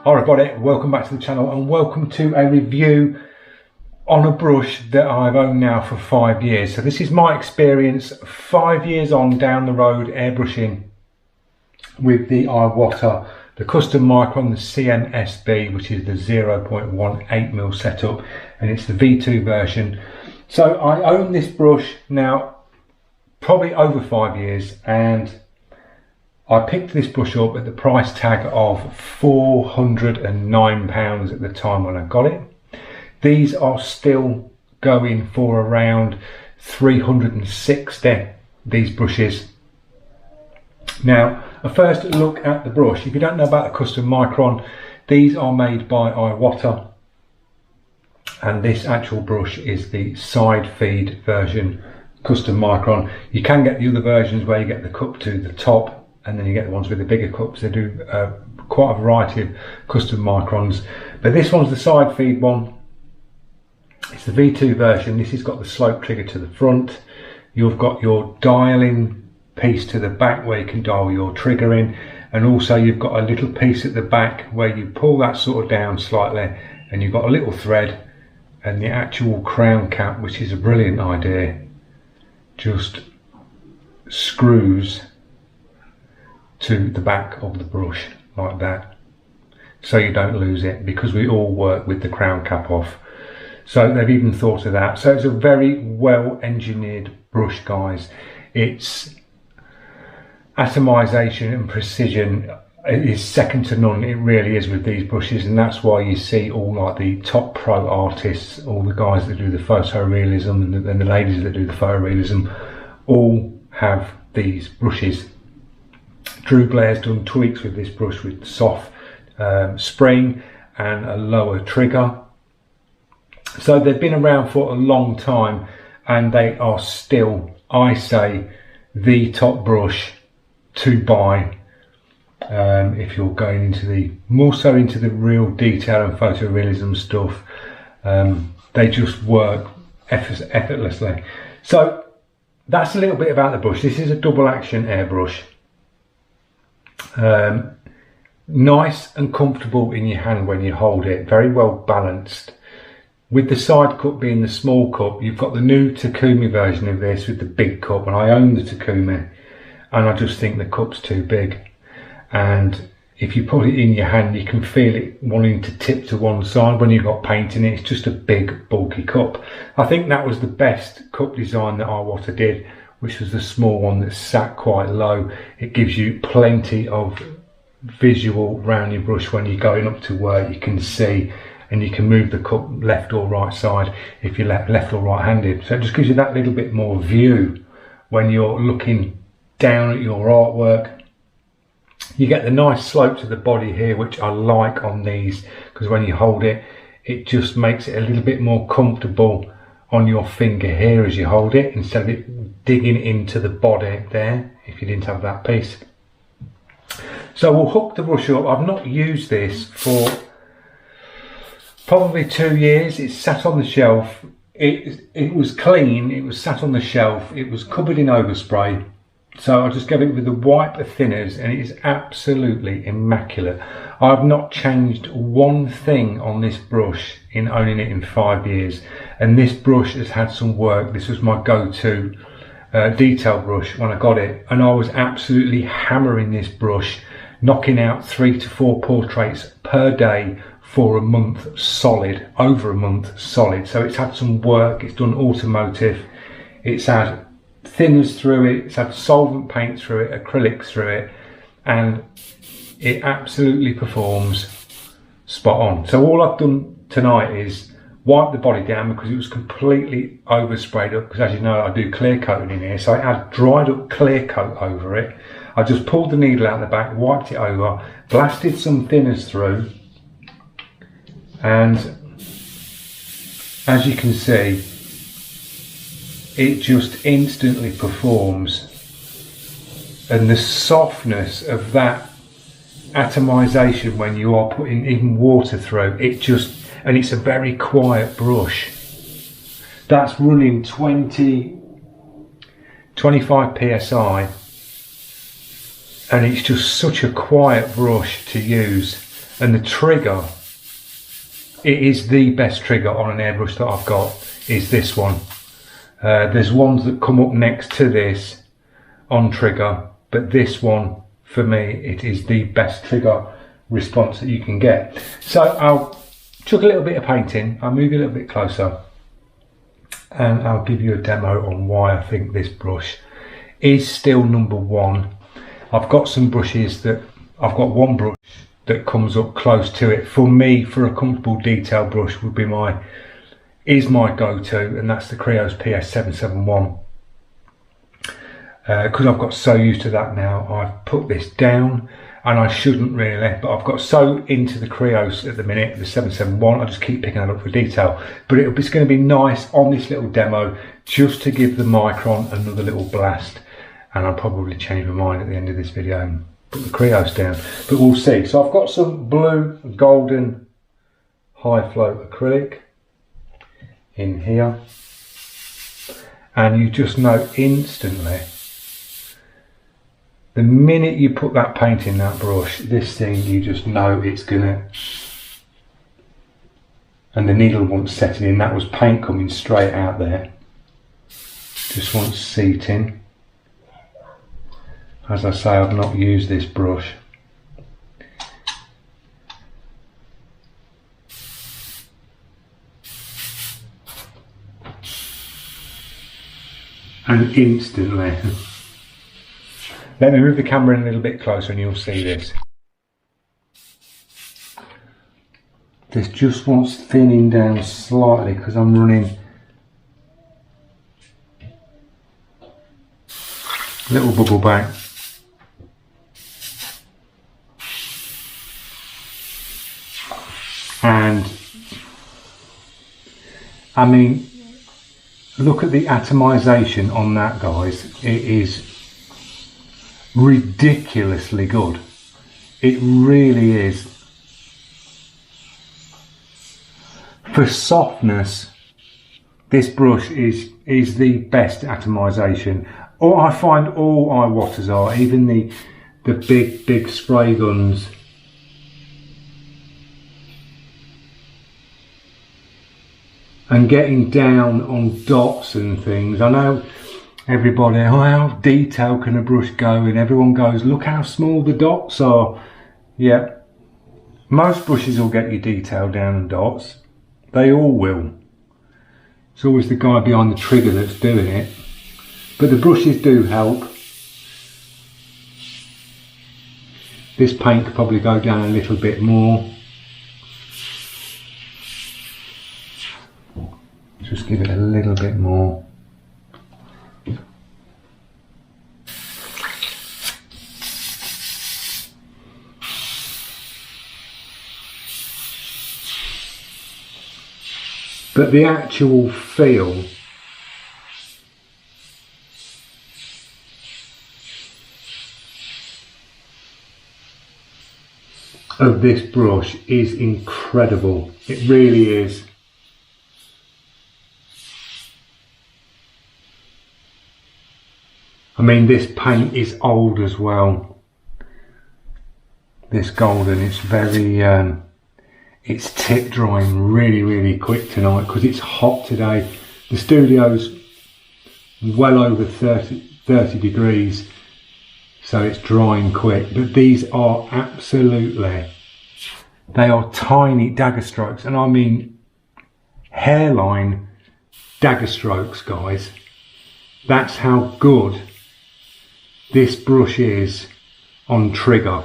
Hi everybody, welcome back to the channel and welcome to a review on a brush that I've owned now for 5 years. So this is my experience 5 years on down the road airbrushing with the Iwata, the custom Micron, the CMSB, which is the 0.18mm setup, and it's the V2 version. So I own this brush now probably over 5 years, and I picked this brush up at the price tag of £409 at the time when I got it. These are still going for around 360, these brushes. Now, a first look at the brush. If you don't know about the custom Micron, these are made by Iwata, and this actual brush is the side feed version, custom Micron. You can get the other versions where you get the cup to the top, and then you get the ones with the bigger cups. They do quite a variety of custom Microns, but this one's the side feed one. It's the V2 version. This has got the slope trigger to the front. You've got your dialing piece to the back where you can dial your trigger in, and also you've got a little piece at the back where you pull that sort of down slightly, and you've got a little thread, and the actual crown cap, which is a brilliant idea, just screws to the back of the brush like that, so you don't lose it, because we all work with the crown cap off. So they've even thought of that. So it's a very well engineered brush, guys. It's atomization and precision is second to none. It really is with these brushes, and that's why you see all like the top pro artists, all the guys that do the photorealism and the ladies that do the photorealism, all have these brushes. Drew Blair's done tweaks with this brush with soft spring and a lower trigger. So they've been around for a long time, and they are still, I say, the top brush to buy if you're going into the more so into the real detail and photorealism stuff. They just work effortlessly. So that's a little bit about the brush. This is a double action airbrush. Nice and comfortable in your hand when you hold it, very well balanced. With the side cup being the small cup, you've got the new Takumi version of this with the big cup, and I own the Takumi, and I just think the cup's too big, and if you put it in your hand you can feel it wanting to tip to one side when you've got paint in it. It's just a big bulky cup. I think that was the best cup design that Iwata did, which was the small one that sat quite low. It gives you plenty of visual around your brush when you're going up to work. You can see, and you can move the cup left or right side if you're left or right handed. So it just gives you that little bit more view when you're looking down at your artwork. You get the nice slope to the body here, which I like on these, because when you hold it, it just makes it a little bit more comfortable on your finger here as you hold it, instead of it digging into the body there if you didn't have that piece. So we'll hook the brush up. I've not used this for probably 2 years. It's sat on the shelf. It was clean. It was sat on the shelf. It was covered in overspray. So I just gave it with a wipe of thinners, and it is absolutely immaculate. I've not changed one thing on this brush in owning it in 5 years, and this brush has had some work. This was my go-to detail brush when I got it, and I was absolutely hammering this brush, knocking out 3 to 4 portraits per day for a month solid, over a month solid. So it's had some work. It's done automotive, it's had thinners through it, it's had solvent paint through it, acrylics through it, and it absolutely performs spot on. So all I've done tonight is wipe the body down, because it was completely oversprayed up, because as you know I do clear coating in here, so it had dried up clear coat over it. I just pulled the needle out the back, wiped it over, blasted some thinners through, and as you can see, it just instantly performs, and the softness of that atomization when you are putting even water through it, just, and it's a very quiet brush that's running 25 psi, and it's just such a quiet brush to use. And the trigger, it is the best trigger on an airbrush that I've got, is this one. There's ones that come up next to this on trigger, but this one, for me, it is the best trigger response that you can get. So I'll chuck a little bit of paint in, I'll move you a little bit closer, and I'll give you a demo on why I think this brush is still number one. I've got some brushes that, I've got one brush that comes up close to it. For me, for a comfortable detail brush would be my go-to, and that's the Creos PS771. Because I've got so used to that now, I've put this down, and I shouldn't really, but I've got so into the Creos at the minute, the 771, I just keep picking that up for detail. But it's going to be nice on this little demo just to give the Micron another little blast, and I'll probably change my mind at the end of this video and put the Creos down, but we'll see. So I've got some blue golden high float acrylic in here, and you just know instantly, the minute you put that paint in that brush, this thing, you just know it's gonna, and the needle wants setting in. That was paint coming straight out there, just wants seating. As I say, I've not used this brush. And instantly, let me move the camera in a little bit closer and you'll see this. This just wants thinning down slightly because I'm running a little bubble back. And I mean, look at the atomization on that, guys. It is ridiculously good. It really is. For softness, this brush is the best atomization. Or I find all iwatas are, even the big spray guns. And getting down on dots and things. I know everybody, oh, how detailed can a brush go? And everyone goes, look how small the dots are. Yeah, most brushes will get you detail down and dots. They all will. It's always the guy behind the trigger that's doing it. But the brushes do help. This paint could probably go down a little bit more. Just give it a little bit more. But the actual feel of this brush is incredible. It really is. I mean, this paint is old as well. This golden, it's very, it's tip drying really quick tonight because it's hot today. The studio's well over 30 degrees, so it's drying quick. But these are absolutely, they are tiny dagger strokes, and I mean hairline dagger strokes, guys. That's how good this brush is on trigger.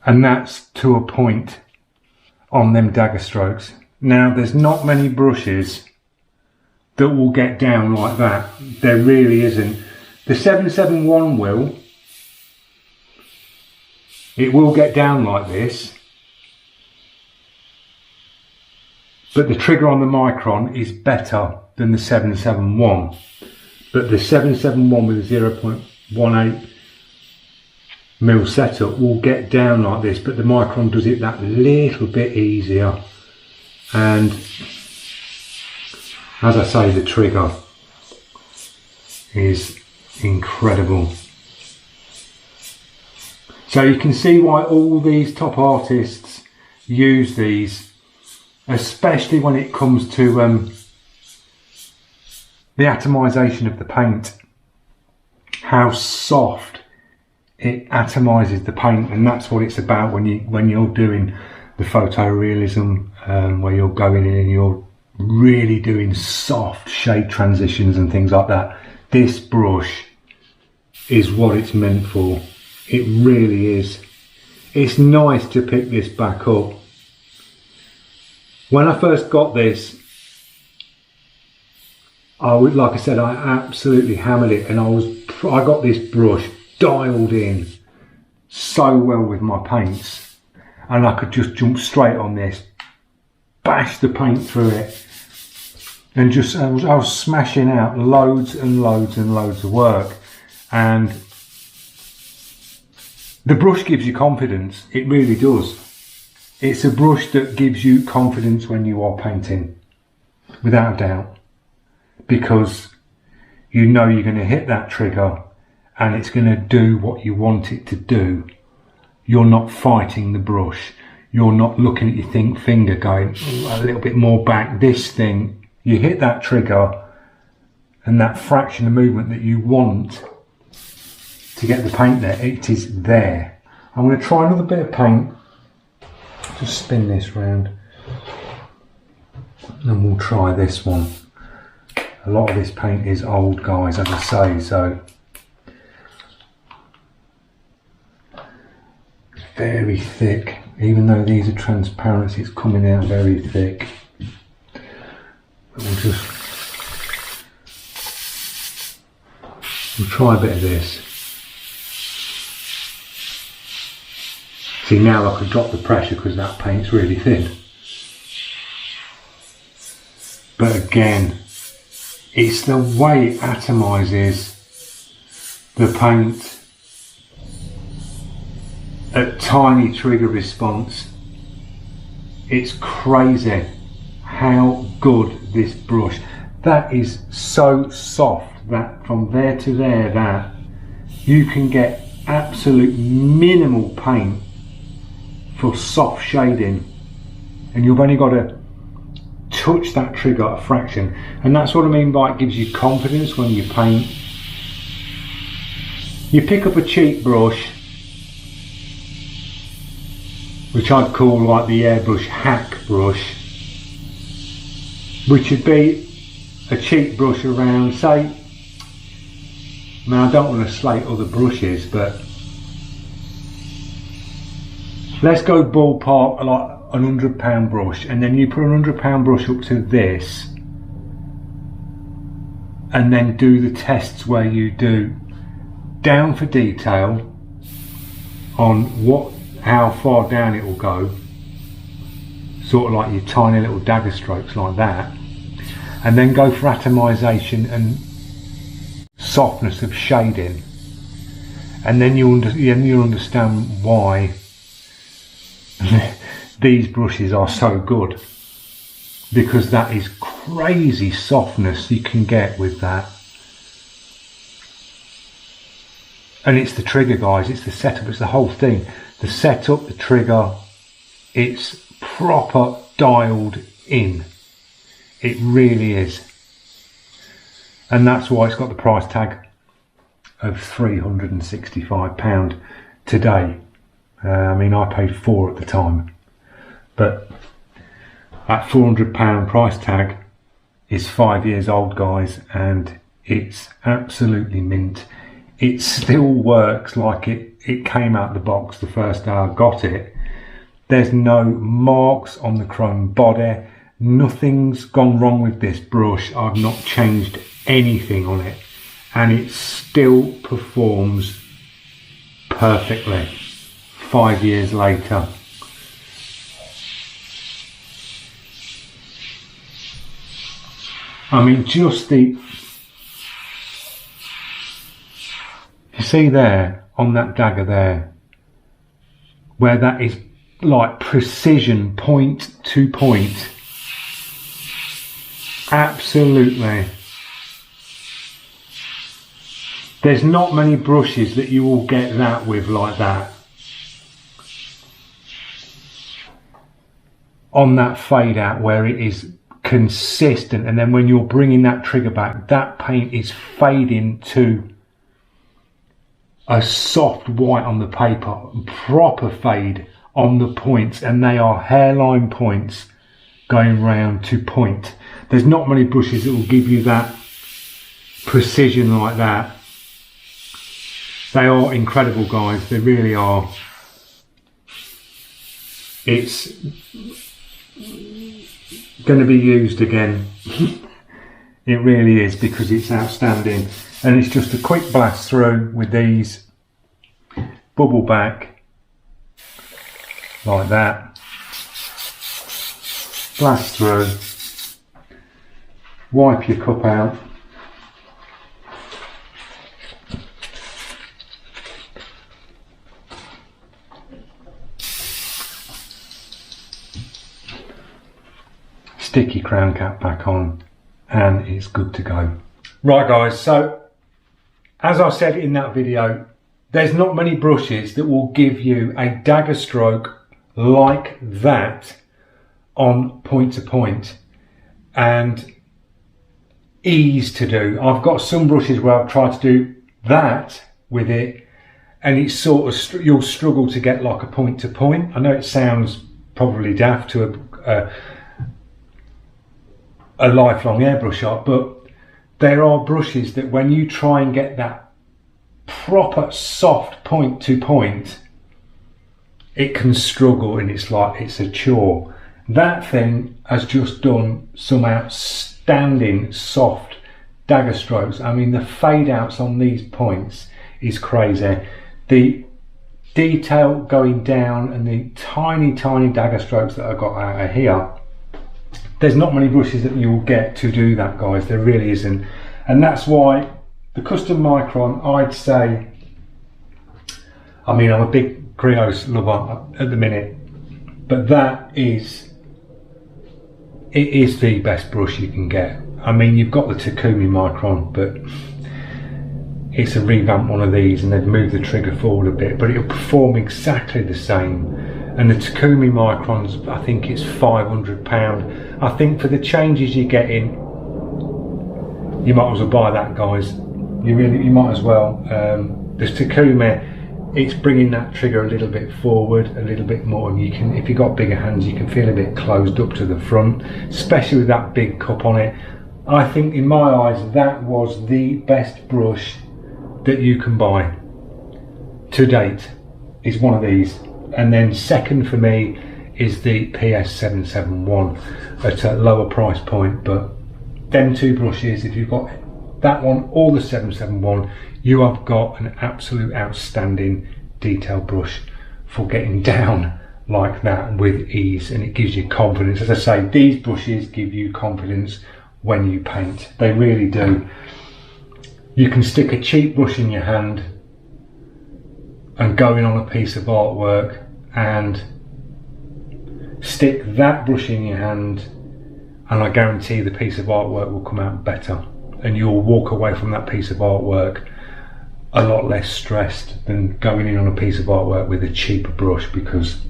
And that's to a point on them dagger strokes. Now, there's not many brushes that will get down like that. There really isn't. The 771 will. It will get down like this. But the trigger on the Micron is better than the 771. But the 771 with a 0.18 mil setup will get down like this, but the Micron does it that little bit easier. And As I say, the trigger is incredible. So you can see why all these top artists use these, especially when it comes to the atomisation of the paint. How soft it atomises the paint, and that's what it's about when you're doing the photorealism, where you're going in and you're really doing soft shade transitions and things like that. This brush is what it's meant for. It really is. It's nice to pick this back up. When I first got this, like I said, I absolutely hammered it, and I got this brush dialed in so well with my paints, and I could just jump straight on this, bash the paint through it, and just I was smashing out loads and loads and loads of work. And the brush gives you confidence. It really does. It's a brush that gives you confidence when you are painting, without a doubt, because you know you're going to hit that trigger and it's going to do what you want it to do. You're not fighting the brush. You're not looking at your finger going a little bit more back. This thing, you hit that trigger and that fraction of movement that you want to get the paint there, it is there. I'm going to try another bit of paint. Just spin this round and we'll try this one. A lot of this paint is old, guys, as I say, so very thick. Even though these are transparent, it's coming out very thick. We'll try a bit of this. See, now I could drop the pressure because that paint's really thin. But again, it's the way it atomises the paint at tiny trigger response. It's crazy how good this brush. That is so soft that from there to there, that you can get absolute minimal paint for soft shading, and you've only got to touch that trigger a fraction. And that's what I mean by it gives you confidence when you paint. You pick up a cheap brush, which I'd call like the Airbrush hack brush, which would be a cheap brush around, say, now I don't want to slate other brushes, but let's go ballpark like an £100 brush, and then you put an £100 brush up to this, and then do the tests where you do down for detail on how far down it will go, sort of like your tiny little dagger strokes like that, and then go for atomisation and softness of shading, and then you'll understand why these brushes are so good, because that is crazy softness you can get with that. And it's the trigger, guys, it's the setup, it's the whole thing. The setup, the trigger, it's proper dialed in. It really is. And that's why it's got the price tag of £365 today. I mean, I paid £4 at the time, but that £400 price tag is 5 years old, guys, and it's absolutely mint. It still works like it came out the box the first day I got it. There's no marks on the chrome body. Nothing's gone wrong with this brush. I've not changed anything on it, and it still performs perfectly 5 years later. I mean, just you see there on that dagger there, where that is like precision, point to point. Absolutely. There's not many brushes that you will get that with like that. On that fade out where it is consistent, and then when you're bringing that trigger back, that paint is fading to a soft white on the paper, proper fade on the points, and they are hairline points going round to point. There's not many brushes that will give you that precision like that. They are incredible, guys, they really are. It's going to be used again. It really is, because it's outstanding. And it's just a quick blast through with these, bubble back like that, blast through, wipe your cup out, stick your crown cap back on, and it's good to go. Right guys, so as I said in that video, there's not many brushes that will give you a dagger stroke like that on point to point and ease to do. I've got some brushes where I've tried to do that with it, and it's sort of, you'll struggle to get like a point to point. I know it sounds probably daft to a lifelong airbrush shop, but there are brushes that when you try and get that proper soft point to point, it can struggle, and it's like it's a chore. That thing has just done some outstanding soft dagger strokes. I mean, the fade outs on these points is crazy. The detail going down and the tiny dagger strokes that I got out of here, there's not many brushes that you'll get to do that, guys. There really isn't. And that's why the custom Micron, I'd say, I mean, I'm a big Griot's lover at the minute, but that is, it is the best brush you can get. I mean, you've got the Takumi Micron, but it's a revamped one of these, and they've moved the trigger forward a bit, but it'll perform exactly the same. And the Takumi Microns, I think it's £500. I think for the changes you're getting, you might as well buy that, guys. You might as well. The Takumi, it's bringing that trigger a little bit forward, a little bit more, and you can, if you've got bigger hands, you can feel a bit closed up to the front, especially with that big cup on it. I think in my eyes that was the best brush that you can buy to date, is one of these. And then second for me is the PS771 at a lower price point. But them two brushes, if you've got that one or the 771, you have got an absolute outstanding detail brush for getting down like that with ease, and it gives you confidence. As I say, these brushes give you confidence when you paint. They really do. You can stick a cheap brush in your hand and going on a piece of artwork, and stick that brush in your hand, and I guarantee the piece of artwork will come out better, and you'll walk away from that piece of artwork a lot less stressed than going in on a piece of artwork with a cheaper brush, because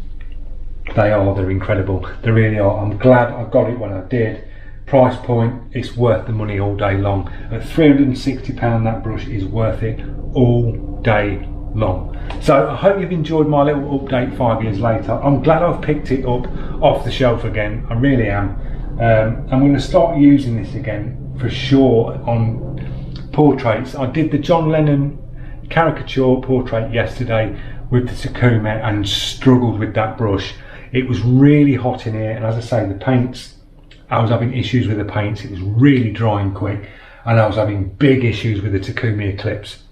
they're incredible. They really are. I'm glad I got it when I did. Price point, it's worth the money all day long. At £360, that brush is worth it all day long. So I hope you've enjoyed my little update 5 years later. I'm glad I've picked it up off the shelf again. I really am. I'm going to start using this again for sure on portraits. I did the John Lennon caricature portrait yesterday with the Takumi and struggled with that brush. It was really hot in here, and as I say, the paints, I was having issues with the paints. It was really drying quick, and I was having big issues with the Takumi Eclipse.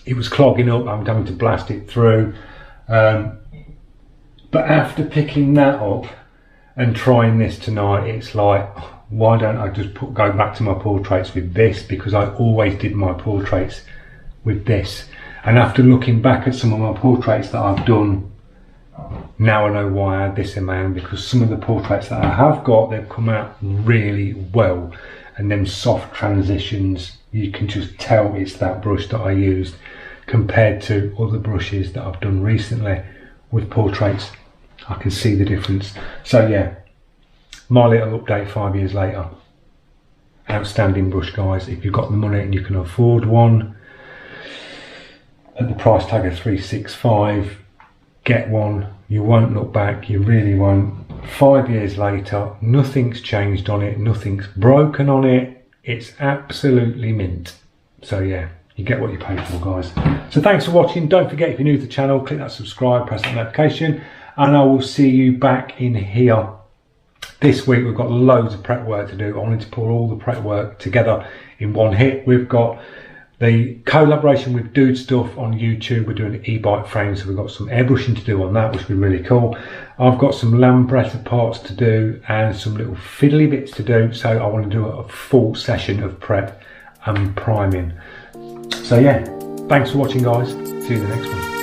It was clogging up, I was having to blast it through. But after picking that up and trying this tonight, it's like, why don't I just go back to my portraits with this, because I always did my portraits with this. And after looking back at some of my portraits that I've done Now I know why I had this in my hand, because some of the portraits that I have got, they've come out really well, and them soft transitions, you can just tell it's that brush that I used compared to other brushes that I've done recently with portraits. I can see the difference. So yeah, my little update 5 years later. Outstanding brush, guys. If you've got the money and you can afford one at the price tag of $365, get one. You won't look back, you really won't. 5 years later, nothing's changed on it, nothing's broken on it. It's absolutely mint. So yeah, you get what you pay for, guys. So thanks for watching. Don't forget, if you're new to the channel, click that subscribe, press that notification, and I will see you back in here. This week we've got loads of prep work to do. I wanted to pull all the prep work together in one hit. We've got the collaboration with Dude Stuff on YouTube. We're doing an e-bike frame, so we've got some airbrushing to do on that, which will be really cool. I've got some Lambretta parts to do and some little fiddly bits to do, so I want to do a full session of prep and priming. So yeah, thanks for watching, guys. See you in the next one.